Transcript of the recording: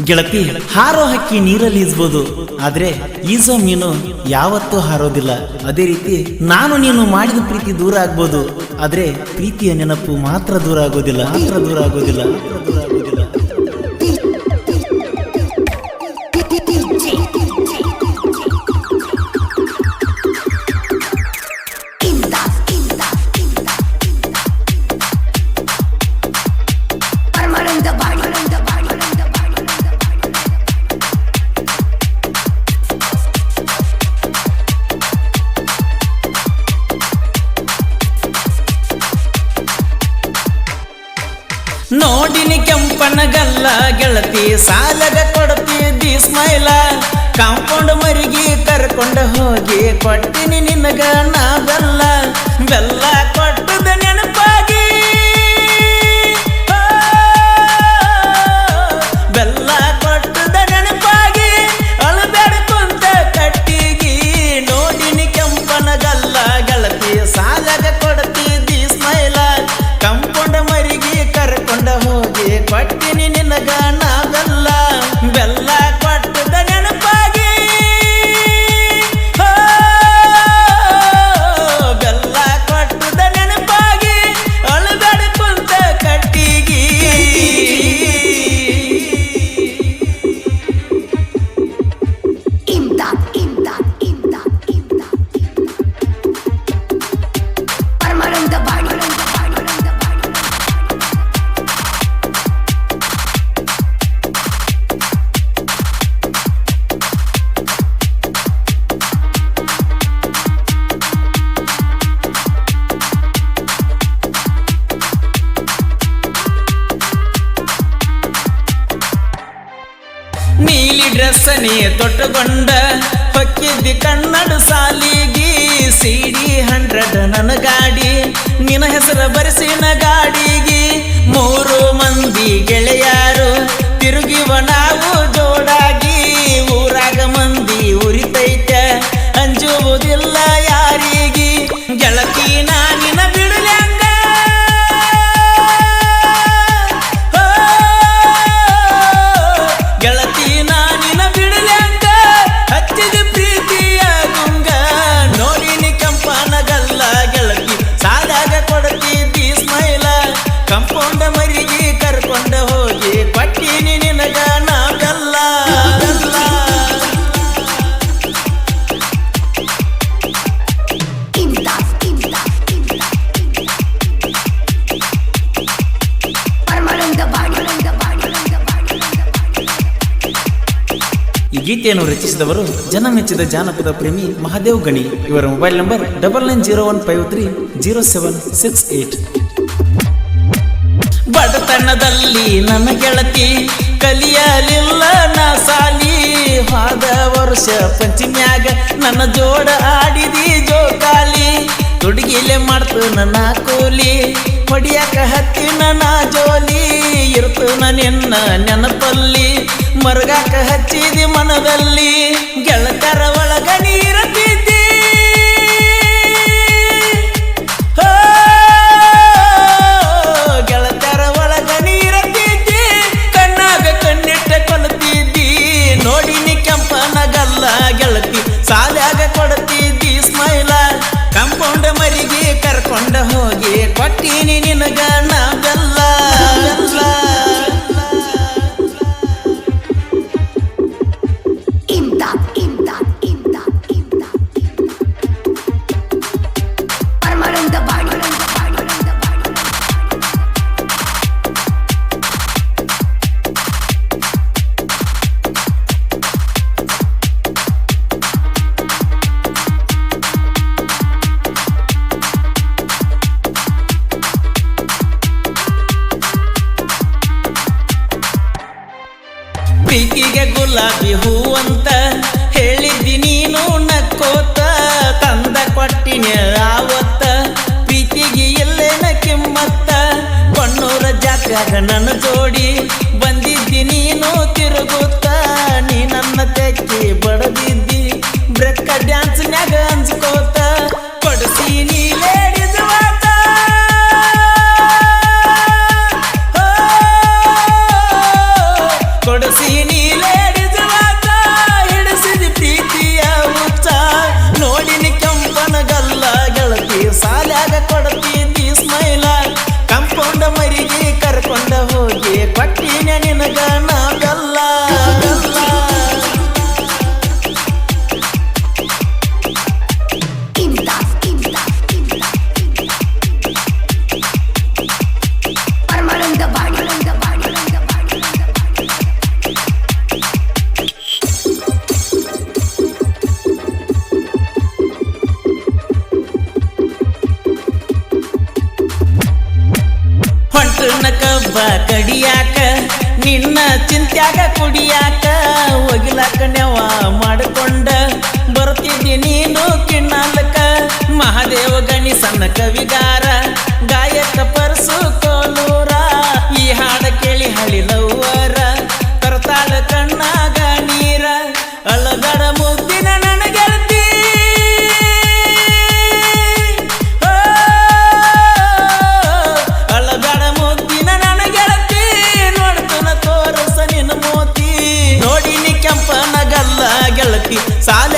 ಗೆಳತಿ, ಹಾರೋ ಹಕ್ಕಿ ನೀರಲ್ಲಿ ಈಜ್ಬೋದು, ಆದ್ರೆ ಈಜೋ ಮೀನು ಯಾವತ್ತೂ ಹಾರೋದಿಲ್ಲ. ಅದೇ ರೀತಿ ನಾನು ನೀನು ಮಾಡಿದ ಪ್ರೀತಿ ದೂರ ಆಗ್ಬೋದು, ಆದ್ರೆ ಪ್ರೀತಿಯ ನೆನಪು ಮಾತ್ರ ದೂರ ಆಗೋದಿಲ್ಲ. ನೋಡಿನಿ ಕೆಂಪನಗಲ್ಲ ಗೆಳತಿ, ಸಾಲಗ ಕೊಡ್ತಿದ್ದಿ ಸ್ಮೈಲ. ಕಾಂಪೌಂಡ್ ಮರಿಗೆ ಕರ್ಕೊಂಡ ಹೋಗಿ ಕೊಟ್ಟಿನಿ ನಿನಗ ನಾ ಬೆಲ್ಲ. ಬೆಲ್ಲ ಕೊಟ್ಟದ ನೆನಪಾಗಿ, ಬೆಲ್ಲ ಕೊಟ್ಟದ ನೆನಪಾಗಿ ಅಳಬೇಡ ಕುಂತ ಕಟ್ಟಿಗಿ. ನೋಡಿನಿ ಕೆಂಪನಗಲ್ಲ ಗೆಳತಿ, ಸಾಲಗ ಕೊಡ್ತಿದ್ದಿ ಸ್ಮೈಲ. ಕಾಂಪೌಂಡ್ ಮರಿಗೆ ಕರ್ಕೊಂಡ ಹೋಗಿ ಕೊಟ್ಟಿನಿ ನಿನಗ ನಾ ಬೆಲ್ಲ. ಬೆಲ್ಲ ಕೊಟ್ಟದ ನೆನಪಾಗಿ, ಬೆಲ್ಲ ಕೊಟ್ಟದ ನೆನಪಾಗಿ ಅಳಬೇಡ ಕುಂತ ಕಟ್ಟಿಗಿ. ನೀಲಿ ಡ್ರೆಸ್ ನೀ ತೊಟ್ಟುಕೊಂಡ ಹೊಕ್ಕಿದ್ದಿ ಕನ್ನಡ ಸಾಲಿಗಿ. CD100 ನನ್ನ ಗಾಡಿ, ನಿನ್ನ ಹೆಸರ ಬರೆಸಿನ ಗಾಡಿಗಿ. 3 ಮಂದಿ ಗೆಳೆಯಾರು ತಿರುಗಿವ ನಾವು ಜೋಡಾಗಿ. ಊರಾಗ ಮಂದಿ ಉರಿತೈತ ಅಂಜುವುದಿಲ್ಲ ಯಾರಿಗಿ. ಗೆಳತಿ ನಾನಿನ ಬಿಡಲ್ಯಾಂಗ, ಗೆಳತಿ ನಾನಿನ ಬಿಡಲ್ಯಾಂಗ ಹಚ್ಚಿದ ಪ್ರೀತಿಯ ಗುಂಗ. ನೋಡಿನಿ ಕೆಂಪನಗಲ್ಲ ಗೆಳತಿ, ಸಾಲಾಗ ಕೊಡ್ತಿದ್ದಿ ಸ್ಮೈಲ. ಕಂಪೌಂಡ ಮರಿಗೆ ಕರ್ಕೊಂಡ ಹೋಗಿ ಕೊಟ್ಟಿನಿ ನಿನಗ ನಾ ಬೆಲ್ಲ. ಈ ಗೀತೆಯನ್ನು ರಚಿಸಿದವರು ಜನಮೆಚ್ಚಿದ ಜಾನಪದ ಪ್ರೇಮಿ ಮಹಾದೇವ್ ಗಣಿ. ಇವರ ಮೊಬೈಲ್ ನಂಬರ್ 9901530768. ಬಡತನದಲ್ಲಿ ನನ್ನ ಗೆಳತಿ ಕಲಿಯಲಿಲ್ಲ ನಾ ಸಾಲಿ. ಹೋದ ವರ್ಷ ಪಂಚಮ್ಯಾಗ ನನ್ನ ಜೋಡ ಆಡಿದಿ ಜೋಕಾಲಿ. ತುಡುಗಿಲೆ ಮಾಡ್ತು ನನ್ನ ಕೂಲಿ, ಹೊಡಿಯಾಕ ಹತ್ತಿ ನನ್ನ ಜೋಲಿ. ಇರ್ತು ನಿನ್ನ ನೆನಪಲ್ಲಿ, ಮರಗಾಕ ಹಚ್ಚಿದಿ ಮನದಲ್ಲಿ. ಗೆಳತರ ಒಳಗ ನೀರತ್ತಿದ್ದಿ, ಗೆಳತರ ಒಳಗ ನೀರತ್ತಿದ್ದಿ. ಕಣ್ಣಾಗ ಕಣ್ಣಿಟ್ಟ ಕೊಲ್ತಿದ್ದಿ. ನೋಡಿನಿ ಕೆಂಪನಗಲ್ಲ ಗೆಳತಿ, ಸಾಲಾಗ ಕೊಡ್ತಿದ್ದಿ ಸ್ಮೈಲ. ಕಾಂಪೌಂಡ್ ಮರಿಗೆ ಕರ್ಕೊಂಡ ಹೋಗಿ ಕೊಟ್ಟಿನಿ ನಿನಗ ನಾ ಬೆಲ್ಲ. ಪ್ರೀತಿಗೆ ಗುಲಾಬಿ ಹೂವಂತ ಹೇಳಿದ್ದಿ ನೀನು ನಕ್ಕೋತ. ತಂದ ಕೊಟ್ಟಿನ ಆವತ್ತ ಪ್ರೀತಿಗೆ ಎಲ್ಲೇನ ಕಿಮ್ಮತ್ತ. ಕೊಣ್ಣೂರ ಜಾತ್ರೆಯಾಗ ನನ್ನ ಜೋಡಿ ಬಂದಿದ್ದಿ ನೀನು ತಿರುಗುತ್ತ. ನೀ ನನ್ನ ತೆಕ್ಕಿ ಬಡದಿದ್ದಿ ಬ್ರೇಕ್ ಡ್ಯಾನ್ಸ್ನ್ಯಾಗ ಅಂಜ್ಕೋತ. ಕೊಡಿಸಿ ನೀ ಲೇಡೀಸ್ ವಾತ, ಕೊಡ ತೋರಿಸಿ ನೀಲೇಡಿಸ್ ವಾಚ ಹಿಡಿಸಿದ ಪ್ರೀತಿಯ ಹುಚ್ಚ ನೋಡಿನಿ ಕೆಂಪನ ಗಲ್ಲ ಗೆಳತಿ ಸಾಲ್ಯಾಗ ಕೊಡ್ತಿದ್ದಿ ಸ್ಮೈಲ ಕಂಪೌಂಡ ಮರಿಗೆ ಕರ್ಕೊಂಡ ಹೋಗಿ ಕೊಟ್ಟಿನ ನಿನಗ ನಾ ಬೆಲ್ಲ ಬೆಲ್ಲ ಹೊಂಟನ ಕಬ್ಬ ಕಡಿಯಾಕ ನಿನ್ನ ಚಿಂತ್ಯಾಗ ಕುಡಿಯಾಕ ಒಗಿಲಾಕ ನೆವ ಮಾಡಿಕೊಂಡ ಬರ್ತಿದ್ದಿ ನೀನು ಕಿಣ್ಣಾಲಕ ಮಹಾದೇವ ಗಣಿಸನ ಕವಿಗಾರ ಗಾಯಕ ಪರಸು ಕೋಲೂರ ಈ ಹಾಡ ಕೇಳಿ ಹಳಿಲವ್ವರ ತರ್ತಾಳ ಕಣ್ಣಾಗ ನೀರ ಅಳಗಡ ಮುದ್ದಿನ ನನ್ನ ಗೆಳತಿ ಅಳಗಡ ಮುದ್ದಿನ ನನ್ನ ಗೆಳತಿ ನೋಡ್ತನ ತೋರಸ ನಿನ್ನ ಮೋತಿ ನೋಡಿನಿ ಕೆಂಪನ ಗಲ್ಲ ಗೆಳತಿ ಸಾಲ